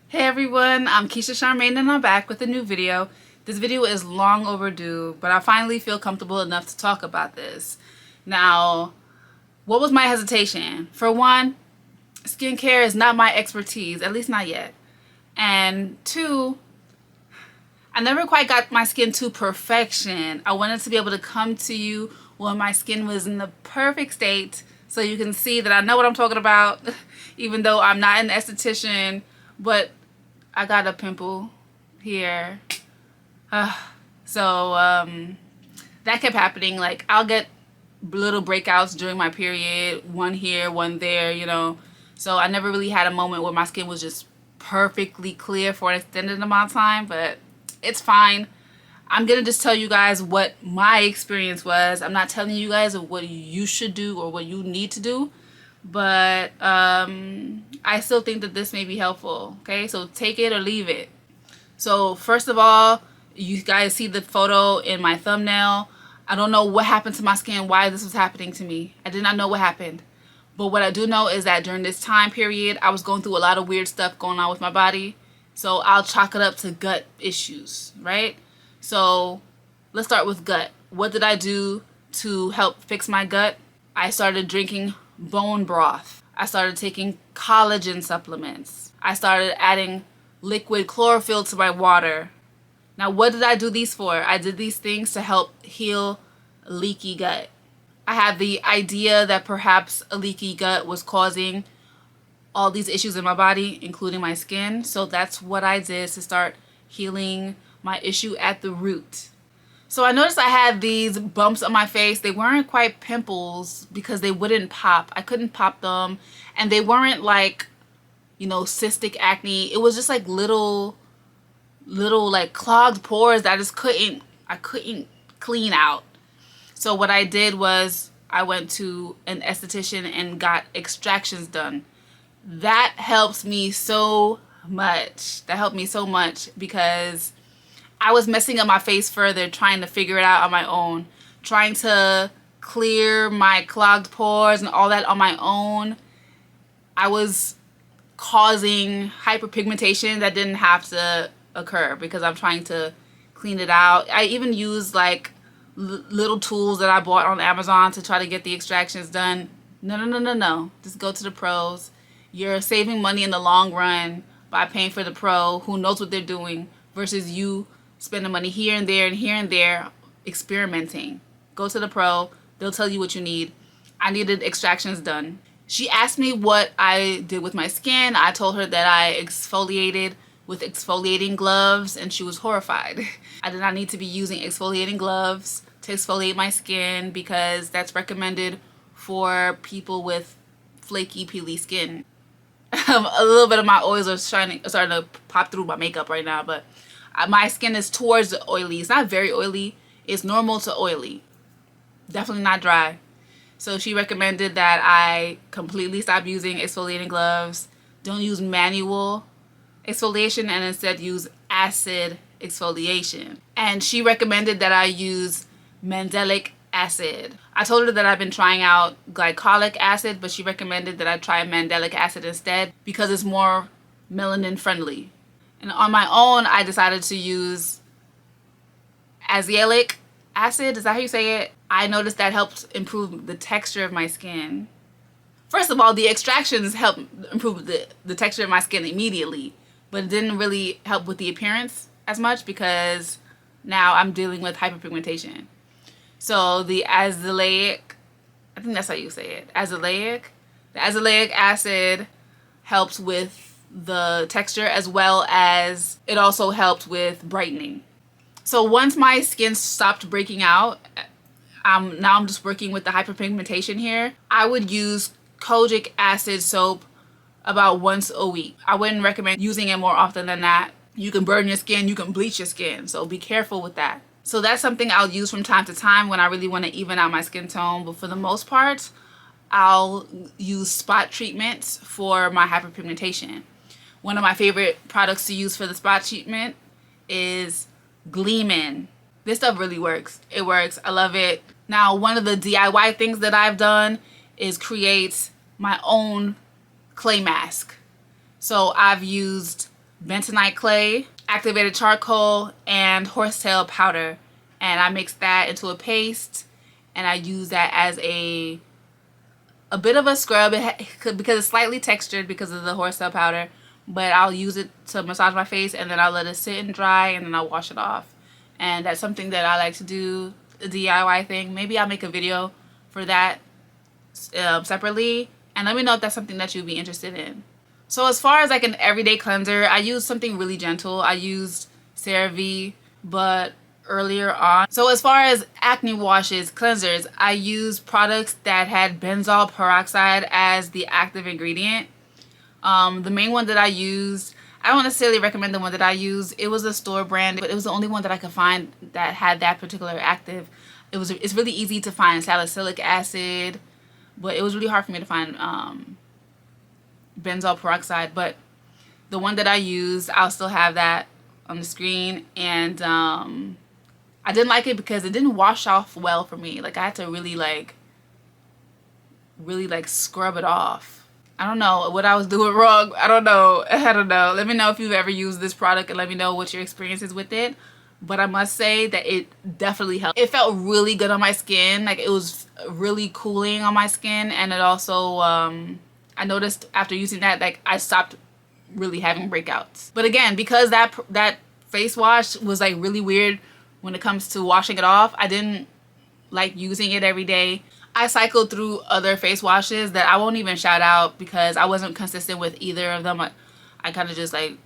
Hey everyone, I'm Keisha Charmaine and I'm back with a new video. This video is long overdue, but I finally feel comfortable enough to talk about this. Now, what was my hesitation? For one, skincare is not my expertise, at least not yet. And two, I never quite got my skin to perfection. I wanted to be able to come to you when my skin was in the perfect state so you can see that I know what I'm talking about, even though I'm not an esthetician, but I got a pimple here. So that kept happening. Like, I'll get little breakouts during my period, one here, one there, you know. So I never really had a moment where my skin was just perfectly clear for an extended amount of time, but it's fine. I'm gonna just tell you guys what my experience was. I'm not telling you guys what you should do or what you need to do, but I still think that this may be helpful. Okay, so take it or leave it. So first of all, you guys see the photo in my thumbnail. I don't know what happened to my skin, why this was happening to me. I did not know what happened. But what I do know is that during this time period, I was going through a lot of weird stuff going on with my body. So I'll chalk it up to gut issues, right? So let's start with gut. What did I do to help fix my gut? I started drinking bone broth. I started taking collagen supplements. I started adding liquid chlorophyll to my water. Now, what did I do these for? I did these things to help heal leaky gut. I had the idea that perhaps a leaky gut was causing all these issues in my body, including my skin. So that's what I did to start healing my issue at the root. So I noticed I had these bumps on my face. They weren't quite pimples because they wouldn't pop. I couldn't pop them. And they weren't like, you know, cystic acne. It was just like little like clogged pores that I couldn't clean out. So what I did was I went to an esthetician and got extractions done. That helps me so much. That helped me so much because I was messing up my face further, trying to figure it out on my own, trying to clear my clogged pores and all that on my own. I was causing hyperpigmentation that didn't have to occur because I'm trying to clean it out. I even used like little tools that I bought on Amazon to try to get the extractions done. No. Just go to the pros. You're saving money in the long run by paying for the pro who knows what they're doing versus you spending money here and there experimenting. Go to the pro. They'll tell you what you need. I needed extractions done. She asked me what I did with my skin. I told her that I exfoliated with exfoliating gloves, and she was horrified. I did not need to be using exfoliating gloves to exfoliate my skin because that's recommended for people with flaky, peely skin. A little bit of my oils are starting to pop through my makeup right now, but my skin is towards the oily. It's not very oily. It's normal to oily. Definitely not dry. So she recommended that I completely stop using exfoliating gloves. Don't use manual exfoliation and instead use acid exfoliation. And she recommended that I use Mandelic Acid. I told her that I've been trying out glycolic acid, but she recommended that I try Mandelic Acid instead because it's more melanin friendly. And on my own, I decided to use Azelaic Acid. Is that how you say it? I noticed that helped improve the texture of my skin. First of all, the extractions helped improve the texture of my skin immediately, but it didn't really help with the appearance as much because now I'm dealing with hyperpigmentation. So the Azelaic, I think that's how you say it, the Azelaic Acid helps with the texture as well as it also helped with brightening. So once my skin stopped breaking out, now I'm just working with the hyperpigmentation here. I would use Kojic Acid soap about once a week. I wouldn't recommend using it more often than that. You can burn your skin, you can bleach your skin, so be careful with that. So that's something I'll use from time to time when I really want to even out my skin tone, but for the most part, I'll use spot treatments for my hyperpigmentation. One of my favorite products to use for the spot treatment is Gleamin'. This stuff really works. It works. I love it. Now, one of the DIY things that I've done is create my own clay mask. So I've used bentonite clay, activated charcoal, and horsetail powder. And I mix that into a paste, and I use that as a bit of a scrub because it's slightly textured because of the horsetail powder. But I'll use it to massage my face, and then I'll let it sit and dry, and then I'll wash it off. And that's something that I like to do, a DIY thing. Maybe I'll make a video for that separately, and let me know if that's something that you'd be interested in. So as far as like an everyday cleanser, I use something really gentle. I used Cerave, but earlier on. So as far as acne washes, cleansers, I use products that had benzoyl peroxide as the active ingredient. The main one that I used, I don't necessarily recommend the one that I used. It was a store brand, but it was the only one that I could find that had that particular active. It's really easy to find salicylic acid, but it was really hard for me to find benzoyl peroxide. But the one that I used, I'll still have that on the screen, and I didn't like it because it didn't wash off well for me. Like I had to really scrub it off. I don't know what I was doing wrong. I don't know. Let me know if you've ever used this product, and let me know what your experience is with it. But I must say that it definitely helped. It felt really good on my skin. Like it was really cooling on my skin, and it also I noticed after using that, like I stopped really having breakouts. But again, because that face wash was like really weird when it comes to washing it off, I didn't like using it every day. I cycled through other face washes that I won't even shout out because I wasn't consistent with either of them. I kind of just like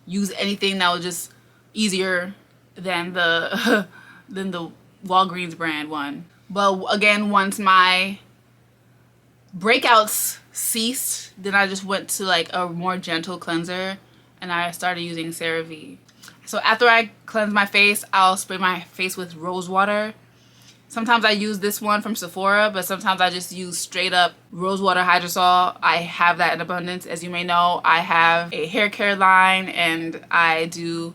use anything that was just easier than the than the Walgreens brand one. But again, once my breakouts ceased, then I just went to like a more gentle cleanser, and I started using Cerave. So after I cleanse my face, I'll spray my face with Rosewater. Sometimes I use this one from Sephora, but sometimes I just use straight up Rosewater hydrosol. I have that in abundance. As you may know, I have a hair care line, and I do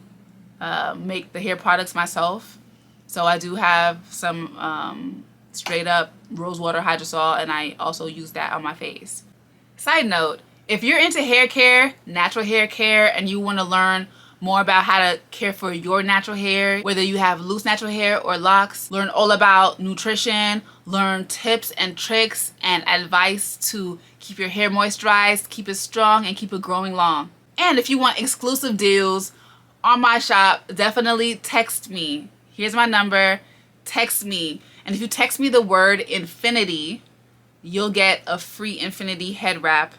make the hair products myself. So I do have some straight up Rosewater hydrosol, and I also use that on my face. Side note, if you're into hair care, natural hair care, and you want to learn more about how to care for your natural hair, whether you have loose natural hair or locks, learn all about nutrition, learn tips and tricks and advice to keep your hair moisturized, keep it strong, and keep it growing long. And if you want exclusive deals on my shop, definitely text me. Here's my number. Text me. And if you text me the word Infinity, you'll get a free Infinity Headwrap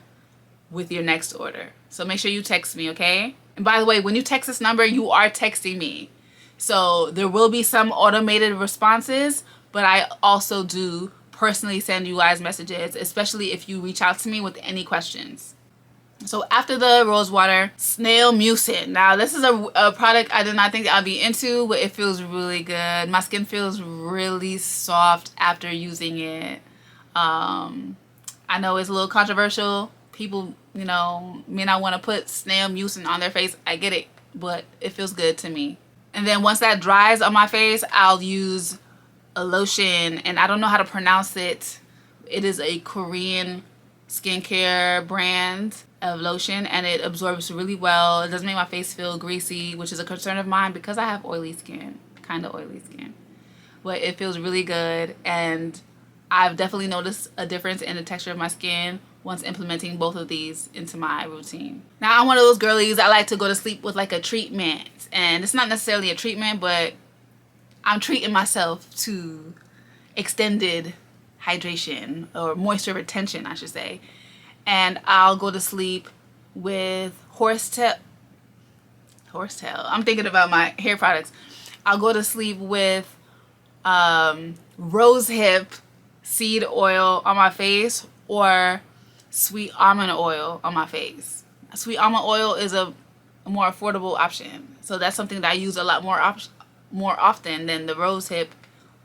with your next order. So make sure you text me, okay? And by the way, when you text this number, you are texting me. So there will be some automated responses, but I also do personally send you guys messages, especially if you reach out to me with any questions. So after the Rosewater, Snail Mucin. Now this is a product I did not think I'd be into, but it feels really good. My skin feels really soft after using it. I know it's a little controversial. People, you know, may not want to put Snail Mucin on their face. I get it, but it feels good to me. And then once that dries on my face, I'll use a lotion, and I don't know how to pronounce it. It is a Korean skincare brand of lotion, and it absorbs really well. It doesn't make my face feel greasy, which is a concern of mine because I have oily skin, kind of oily skin. But it feels really good, and I've definitely noticed a difference in the texture of my skin once implementing both of these into my routine. Now, I'm one of those girlies, I like to go to sleep with like a treatment. And it's not necessarily a treatment, but I'm treating myself to extended hydration or moisture retention, I should say. And I'll go to sleep with horsetail. I'm thinking about my hair products. I'll go to sleep with rosehip seed oil on my face or sweet almond oil on my face. Sweet almond oil is a more affordable option, so that's something that I use a lot more often than the rosehip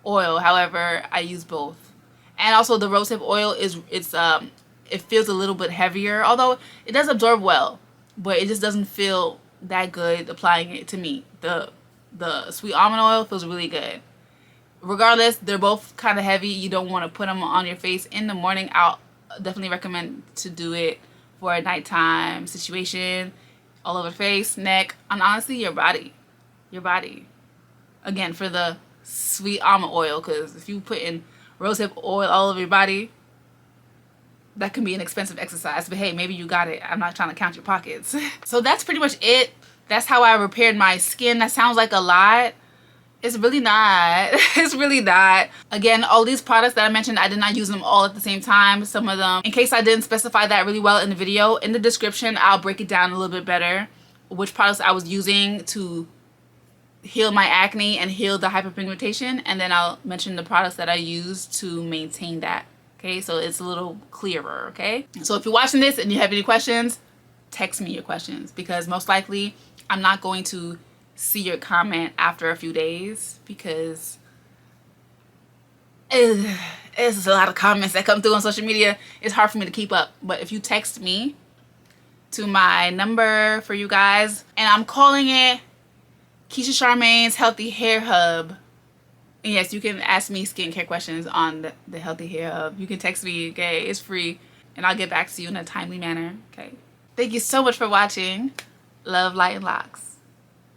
oil. However, I use both. And also the rosehip oil it feels a little bit heavier, although it does absorb well, but it just doesn't feel that good applying it to me. The sweet almond oil feels really good. Regardless, they're both kind of heavy. You don't want to put them on your face in the morning. I'll definitely recommend to do it for a nighttime situation. all over the face, neck, and honestly your body. Your body. Again, for the sweet almond oil, because if you put in rosehip oil all over your body, that can be an expensive exercise. But hey, maybe you got it. I'm not trying to count your pockets. So that's pretty much it. That's how I repaired my skin. That sounds like a lot. It's really not. It's really not. Again, all these products that I mentioned, I did not use them all at the same time. Some of them, in case I didn't specify that really well in the video, in the description, I'll break it down a little bit better, which products I was using to heal my acne and heal the hyperpigmentation. And then I'll mention the products that I use to maintain that. Okay, so it's a little clearer, okay? So if you're watching this and you have any questions, text me your questions, because most likely I'm not going to see your comment after a few days, because it's a lot of comments that come through on social media. It's hard for me to keep up. But if you text me to my number for you guys, and I'm calling it Keisha Charmaine's Healthy Hair Hub. And yes, you can ask me skincare questions on the Healthy Hair Hub. You can text me, okay? It's free, and I'll get back to you in a timely manner, okay? Thank you so much for watching. Love, light, and locks.